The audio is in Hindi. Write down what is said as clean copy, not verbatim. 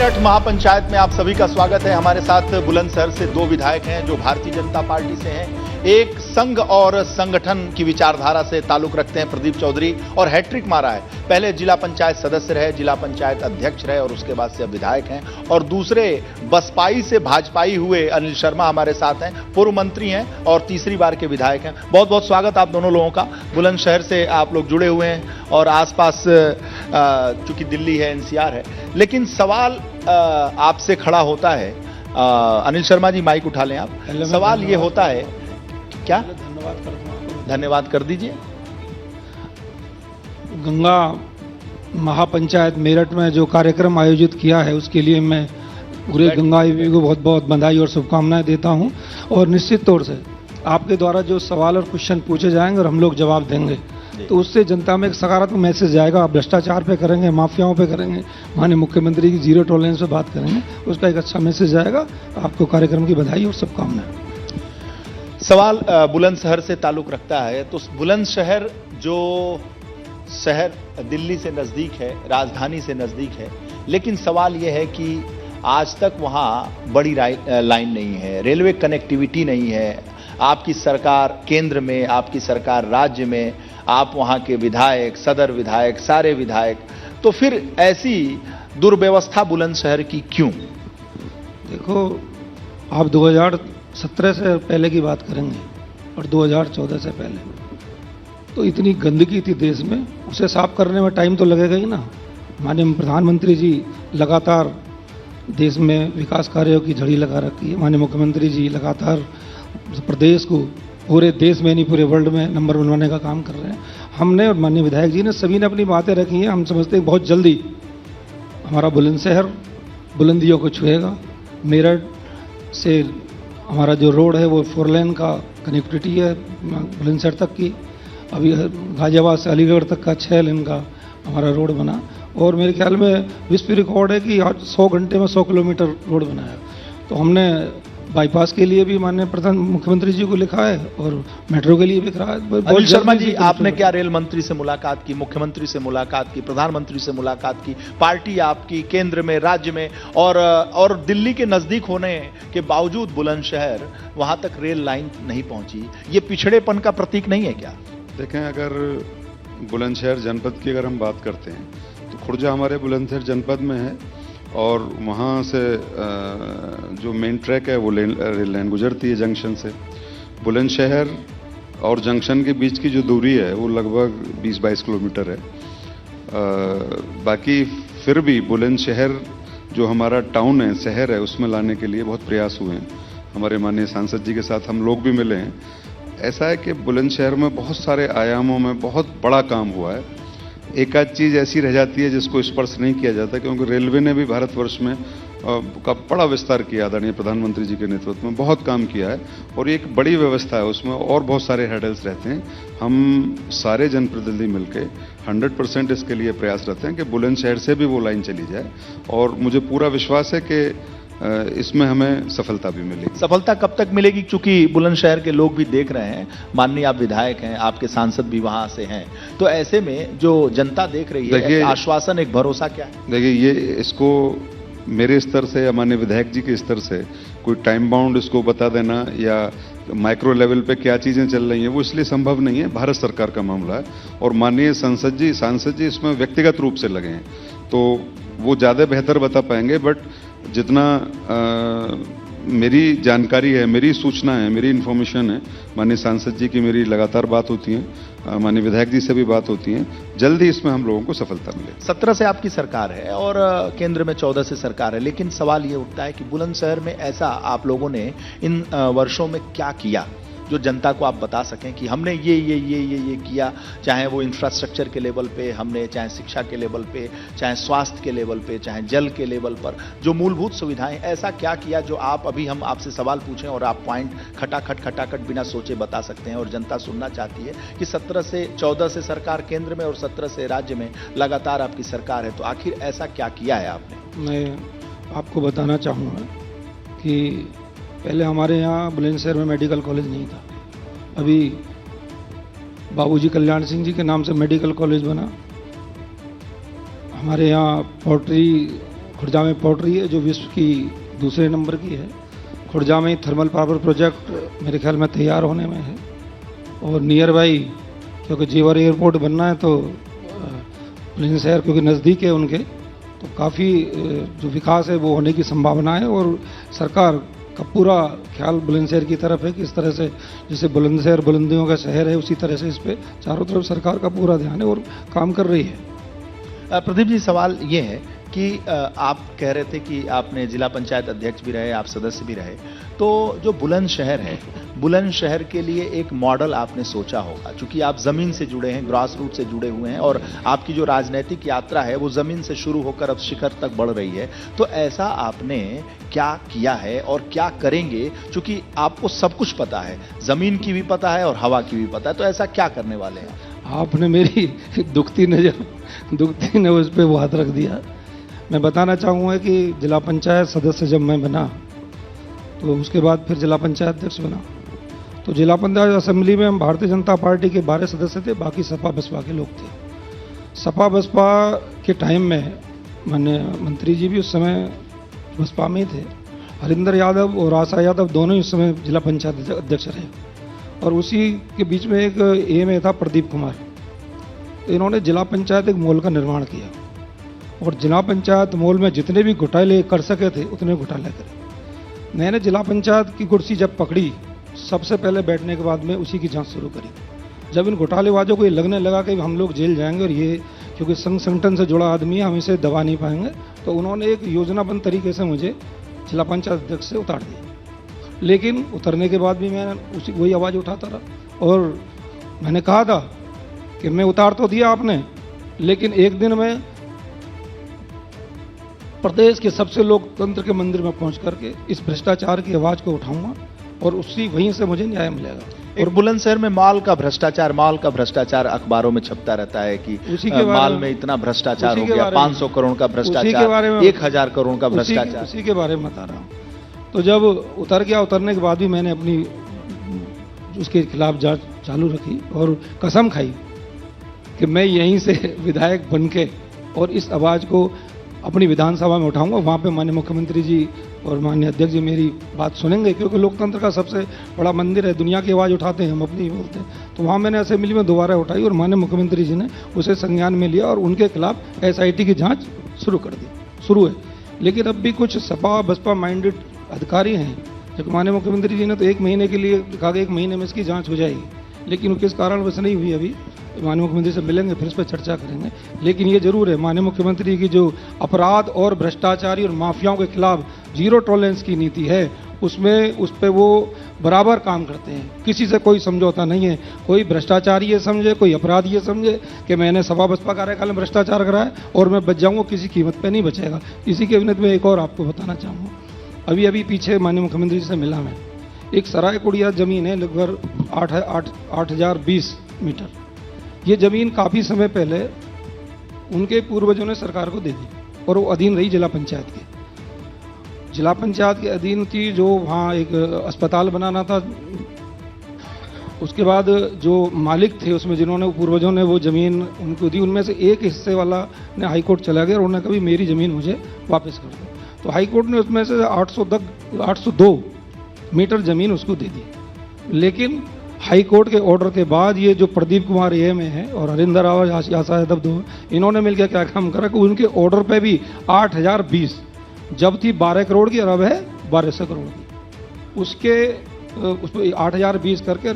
मेरठ महापंचायत में आप सभी का स्वागत है। हमारे साथ बुलंदशहर से दो विधायक हैं जो भारतीय जनता पार्टी से हैं। एक संघ और संगठन की विचारधारा से ताल्लुक रखते हैं प्रदीप चौधरी, और हैट्रिक मारा है। पहले जिला पंचायत सदस्य रहे, जिला पंचायत अध्यक्ष रहे और उसके बाद से अब विधायक हैं। और दूसरे बसपाई से भाजपाई हुए अनिल शर्मा हमारे साथ हैं, पूर्व मंत्री हैं और तीसरी बार के विधायक हैं। बहुत बहुत स्वागत आप दोनों लोगों का। बुलंदशहर से आप लोग जुड़े हुए हैं और आसपास चूंकि दिल्ली है, एनसीआर है, लेकिन सवाल आपसे खड़ा होता है। अनिल शर्मा जी माइक उठा लें आप। सवाल ये होता है, क्या धन्यवाद कर दीजिए। गंगा महापंचायत मेरठ में जो कार्यक्रम आयोजित किया है उसके लिए मैं पूरे गंगा आईवी को बहुत बहुत बधाई और शुभकामनाएं देता हूं। और निश्चित तौर से आपके द्वारा जो सवाल और क्वेश्चन पूछे जाएंगे और हम लोग जवाब देंगे तो उससे जनता में एक सकारात्मक मैसेज जाएगा। आप भ्रष्टाचार पे करेंगे, माफियाओं पे करेंगे, माननीय मुख्यमंत्री की जीरो टॉलरेंस पे बात करेंगे, उसका एक अच्छा मैसेज जाएगा। आपको कार्यक्रम की बधाई और शुभकामनाएं। सवाल बुलंदशहर से ताल्लुक रखता है। तो बुलंदशहर जो शहर दिल्ली से नजदीक है, राजधानी से नजदीक है, लेकिन सवाल यह है कि आज तक वहां बड़ी लाइन नहीं है, रेलवे कनेक्टिविटी नहीं है। आपकी सरकार केंद्र में, आपकी सरकार राज्य में, आप वहां के विधायक, सदर विधायक, सारे विधायक, तो फिर ऐसी दुर्व्यवस्था बुलंदशहर की क्यों? देखो, आप 2017 से पहले की बात करेंगे और 2014 से पहले तो इतनी गंदगी थी देश में, उसे साफ करने में टाइम तो लगेगा ही ना। माननीय प्रधानमंत्री जी लगातार देश में विकास कार्यों की झड़ी लगा रखी है। माननीय मुख्यमंत्री जी लगातार प्रदेश को पूरे देश में नहीं पूरे वर्ल्ड में नंबर बनवाने का काम कर रहे हैं। हमने और माननीय विधायक जी ने सभी ने अपनी बातें रखी हैं। हम समझते हैं बहुत जल्दी हमारा बुलंदशहर बुलंदियों को छुएगा। मेरठ से हमारा जो रोड है वो 4 लेन का कनेक्टिविटी है बुलंदशहर तक की। अभी गाजियाबाद से अलीगढ़ तक का 6 लेन का हमारा रोड बना और मेरे ख्याल में विश्व रिकॉर्ड है कि आज 100 घंटे में 100 किलोमीटर रोड बनाया। तो हमने बाईपास के लिए भी माननीय प्रधान मुख्यमंत्री जी को लिखा है और मेट्रो के लिए भी लिखा है। अनिल शर्मा जी, आपने क्या रेल मंत्री से मुलाकात की, मुख्यमंत्री से मुलाकात की, प्रधानमंत्री से मुलाकात की? पार्टी आपकी केंद्र में, राज्य में और दिल्ली के नजदीक होने के बावजूद बुलंदशहर वहां तक रेल लाइन नहीं पहुंची, ये पिछड़ेपन का प्रतीक नहीं है क्या? देखें, अगर बुलंदशहर जनपद की अगर हम बात करते हैं तो खुर्जा हमारे बुलंदशहर जनपद में है और वहाँ से जो मेन ट्रैक है वो रेल लाइन गुजरती है जंक्शन से। बुलंदशहर और जंक्शन के बीच की जो दूरी है वो लगभग 20-22 किलोमीटर है। बाकी फिर भी बुलंदशहर जो हमारा टाउन है, शहर है, उसमें लाने के लिए बहुत प्रयास हुए हैं। हमारे माननीय सांसद जी के साथ हम लोग भी मिले हैं। ऐसा है कि बुलंदशहर में बहुत सारे आयामों में बहुत बड़ा काम हुआ है। एक आध चीज़ ऐसी रह जाती है जिसको स्पर्श नहीं किया जाता, क्योंकि रेलवे ने भी भारतवर्ष में का बड़ा विस्तार किया। आदरणीय प्रधानमंत्री जी के नेतृत्व में बहुत काम किया है और ये एक बड़ी व्यवस्था है, उसमें और बहुत सारे हेडल्स रहते हैं। हम सारे जनप्रतिनिधि मिलकर 100% इसके लिए प्रयास रहते हैं कि बुलंदशहर से भी वो लाइन चली जाए और मुझे पूरा विश्वास है कि इसमें हमें सफलता भी मिलेगी। सफलता कब तक मिलेगी? क्योंकि बुलंदशहर के लोग भी देख रहे हैं, माननीय आप विधायक हैं, आपके सांसद भी वहां से हैं, तो ऐसे में जो जनता देख रही है, एक आश्वासन, एक भरोसा क्या है? देखिए, ये इसको मेरे स्तर से या माननीय विधायक जी के स्तर से कोई टाइम बाउंड इसको बता देना या माइक्रो लेवल पे क्या चीजें चल रही हैं वो इसलिए संभव नहीं है। भारत सरकार का मामला है और माननीय सांसद जी इसमें व्यक्तिगत रूप से लगे हैं, तो वो ज़्यादा बेहतर बता पाएंगे। बट जितना मेरी जानकारी है, मेरी सूचना है, मेरी इन्फॉर्मेशन है, माननीय सांसद जी की मेरी लगातार बात होती है, माननीय विधायक जी से भी बात होती है, जल्दी इसमें हम लोगों को सफलता मिलेगी। 17 से आपकी सरकार है और केंद्र में 14 से सरकार है, लेकिन सवाल ये उठता है कि बुलंदशहर में ऐसा आप लोगों ने इन वर्षों में क्या किया जो जनता को आप बता सकें कि हमने ये किया, चाहे वो इंफ्रास्ट्रक्चर के लेवल पे हमने, चाहे शिक्षा के लेवल पे, चाहे स्वास्थ्य के लेवल पे, चाहे जल के लेवल पर, जो मूलभूत सुविधाएं, ऐसा क्या किया जो आप अभी हम आपसे सवाल पूछें और आप पॉइंट खटाखट बिना सोचे बता सकते हैं और जनता सुनना चाहती है कि 17 से 14 से सरकार केंद्र में और 17 से राज्य में लगातार आपकी सरकार है, तो आखिर ऐसा क्या किया है आपने? मैं आपको बताना चाहूँगा कि पहले हमारे यहाँ बुलंदशहर में मेडिकल कॉलेज नहीं था। अभी बाबूजी कल्याण सिंह जी के नाम से मेडिकल कॉलेज बना। हमारे यहाँ पोल्ट्री खुर्जा में पोर्ट्री है जो विश्व की दूसरे नंबर की है। खुर्जा में थर्मल पावर प्रोजेक्ट मेरे ख्याल में तैयार होने में है, और नियर बाई क्योंकि जेवर एयरपोर्ट बनना है तो बुलंदशहर क्योंकि नज़दीक है उनके, तो काफ़ी जो विकास है वो होने की संभावना है। और सरकार का पूरा ख्याल बुलंदशहर की तरफ है कि इस तरह से जैसे बुलंदशहर बुलंदियों का शहर है उसी तरह से इस पे चारों तरफ सरकार का पूरा ध्यान है और काम कर रही है। प्रदीप जी, सवाल ये है कि आप कह रहे थे कि आपने जिला पंचायत अध्यक्ष भी रहे, आप सदस्य भी रहे, तो जो बुलंदशहर है, बुलंदशहर के लिए एक मॉडल आपने सोचा होगा, क्योंकि आप जमीन से जुड़े हैं, ग्रास रूट से जुड़े हुए हैं और आपकी जो राजनीतिक यात्रा है वो जमीन से शुरू होकर अब शिखर तक बढ़ रही है। तो ऐसा आपने क्या किया है और क्या करेंगे, क्योंकि आपको सब कुछ पता है, जमीन की भी पता है और हवा की भी पता है, तो ऐसा क्या करने वाले हैं? आपने मेरी दुखती नज़र पे वो हाथ रख दिया। मैं बताना चाहूँगा कि जिला पंचायत सदस्य जब मैं बना तो उसके बाद फिर जिला पंचायत अध्यक्ष बना, तो जिला पंचायत असेंबली में हम भारतीय जनता पार्टी के 12 सदस्य थे, बाकी सपा बसपा के लोग थे। सपा बसपा के टाइम में माननीय मंत्री जी भी उस समय बसपा में थे, हरिंदर यादव और आशा यादव दोनों ही उस समय जिला पंचायत अध्यक्ष रहे, और उसी के बीच में एक एम था प्रदीप कुमार। तो इन्होंने जिला पंचायत एक मॉल का निर्माण किया और जिला पंचायत मॉल में जितने भी घोटाले कर सके थे उतने घोटाले करे। मैंने जिला पंचायत की कुर्सी जब पकड़ी, सबसे पहले बैठने के बाद में उसी की जांच शुरू करी। जब इन घोटालेबाजों को ये लगने लगा कि हम लोग जेल जाएंगे और ये क्योंकि संघ संगठन से जुड़ा आदमी है, हम इसे दबा नहीं पाएंगे, तो उन्होंने एक योजनाबद्ध तरीके से मुझे जिला पंचायत अध्यक्ष से उतार दिया। लेकिन उतरने के बाद भी मैं वही आवाज़ उठाता रहा और मैंने कहा था कि मैं उतार तो दिया आपने, लेकिन एक दिन मैं प्रदेश के सबसे लोकतंत्र के मंदिर में पहुंच करके इस भ्रष्टाचार की आवाज को उठाऊंगा और उसी वहीं से मुझे न्याय मिलेगा। और बुलंदशहर में माल का भ्रष्टाचार अखबारों में छपता रहता है कि उसी के माल में इतना भ्रष्टाचार हो गया, 500 करोड़ का भ्रष्टाचार, 1000 करोड़ का भ्रष्टाचार, उसी के बारे में बता रहा हूँ। तो जब उतर गया, उतरने के बाद भी मैंने अपनी उसके खिलाफ जांच चालू रखी और कसम खाई कि मैं यहीं से विधायक बन के और इस आवाज को अपनी विधानसभा में उठाऊंगा। वहाँ पे माननीय मुख्यमंत्री जी और माननीय अध्यक्ष जी मेरी बात सुनेंगे, क्योंकि लोकतंत्र का सबसे बड़ा मंदिर है, दुनिया की आवाज़ उठाते हैं, हम अपनी बोलते हैं। तो वहाँ मैंने असेंबली में दोबारा उठाई और माननीय मुख्यमंत्री जी ने उसे संज्ञान में लिया और उनके खिलाफ SIT की जाँच शुरू है। लेकिन अब भी कुछ सपा बसपा माइंडेड अधिकारी हैं, जबकि माननीय मुख्यमंत्री जी ने तो 1 महीने के लिए कहा कि 1 महीने में इसकी जाँच हो जाएगी, लेकिन वो किस कारणवश नहीं हुई अभी माननीय मुख्यमंत्री से मिलेंगे, फिर इस पर चर्चा करेंगे। लेकिन ये जरूर है, माननीय मुख्यमंत्री की जो अपराध और भ्रष्टाचारी और माफियाओं के खिलाफ जीरो टॉलरेंस की नीति है, उसमें उस पर वो बराबर काम करते हैं। किसी से कोई समझौता नहीं है। कोई भ्रष्टाचारी ये समझे, कोई अपराधी ये समझे कि मैंने सपा बसपा कार्यकाल में भ्रष्टाचार करा है और मैं बच जाऊंगा, किसी कीमत पर नहीं बचेगा। इसी के अभिनत में एक और आपको बताना चाहूँगा, अभी पीछे माननीय मुख्यमंत्री जी से मिला मैं, एक सराय कुड़िया जमीन है लगभग 8020 मीटर। ये जमीन काफ़ी समय पहले उनके पूर्वजों ने सरकार को दे दी और वो अधीन रही जिला पंचायत के। जिला पंचायत के अधीन थी, जो वहाँ एक अस्पताल बनाना था। उसके बाद जो मालिक थे उसमें जिन्होंने पूर्वजों ने वो ज़मीन उनको दी, उनमें से एक हिस्से वाला ने हाई कोर्ट चला गया और उन्होंने कभी मेरी ज़मीन मुझे वापस कर दो। तो हाई कोर्ट ने उसमें से 802 मीटर ज़मीन उसको दे दी। लेकिन हाई कोर्ट के ऑर्डर के बाद ये जो प्रदीप कुमार AM है और हरिंदर आशा यादव 2, इन्होंने मिलकर क्या काम करा कि उनके ऑर्डर पे भी 8020 जब थी 12 करोड़ की और अब है 1200 करोड़ की। उसके 8020 करके